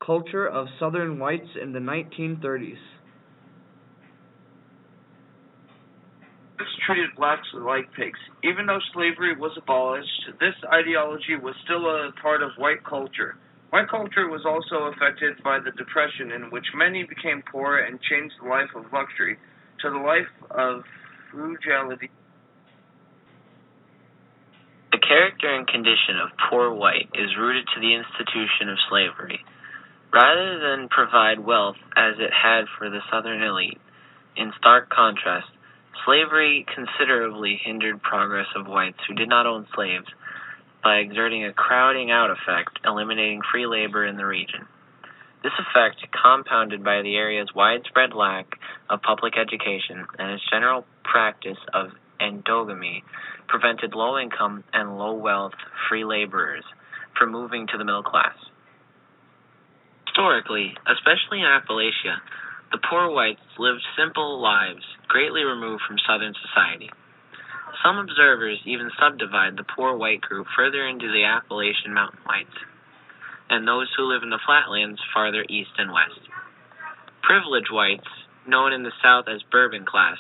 culture of Southern whites in the 1930s. Blacks treated blacks like pigs. Even though slavery was abolished, this ideology was still a part of white culture. White culture was also affected by the Depression, in which many became poor and changed the life of luxury to the life of frugality. The character and condition of poor white is rooted to the institution of slavery. Rather than provide wealth as it had for the Southern elite, in stark contrast, slavery considerably hindered progress of whites who did not own slaves by exerting a crowding out effect, eliminating free labor in the region. This effect, compounded by the area's widespread lack of public education and its general practice of endogamy, prevented low-income and low-wealth free laborers from moving to the middle class. Historically, especially in Appalachia, the poor whites lived simple lives, greatly removed from Southern society. Some observers even subdivide the poor white group further into the Appalachian mountain whites, and those who live in the flatlands farther east and west. Privileged whites, known in the South as bourbon class,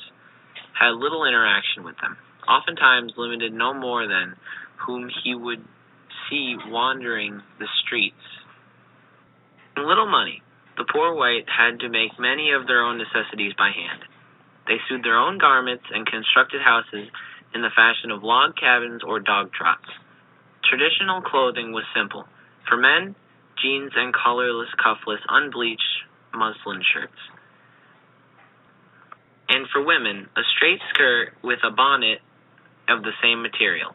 had little interaction with them, oftentimes limited no more than whom he would see wandering the streets. With little money, the poor white had to make many of their own necessities by hand. They sewed their own garments and constructed houses in the fashion of log cabins or dog trots. Traditional clothing was simple. For men, jeans and collarless, cuffless, unbleached muslin shirts. And for women, a straight skirt with a bonnet of the same material.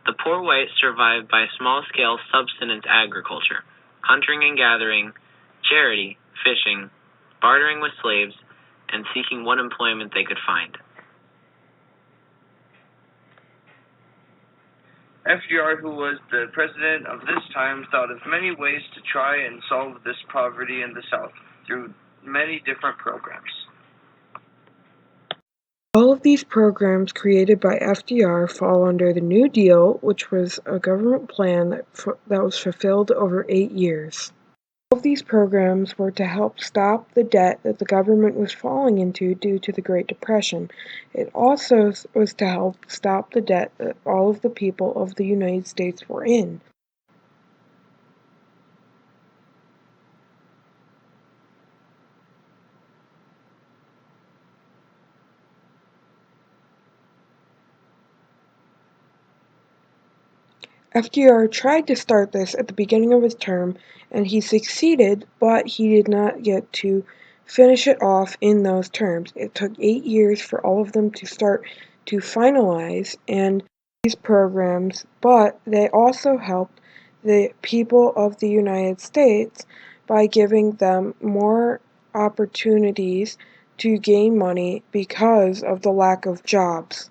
The poor whites survived by small-scale subsistence agriculture, hunting and gathering, charity, fishing, bartering with slaves, and seeking what employment they could find. FDR, who was the president of this time, thought of many ways to try and solve this poverty in the South through many different programs. All of these programs created by FDR fall under the New Deal, which was a government plan that was fulfilled over 8 years. All of these programs were to help stop the debt that the government was falling into due to the Great Depression. It also was to help stop the debt that all of the people of the United States were in. FDR tried to start this at the beginning of his term, and he succeeded, but he did not get to finish it off in those terms. It took 8 years for all of them to start to finalize and these programs, but they also helped the people of the United States by giving them more opportunities to gain money because of the lack of jobs.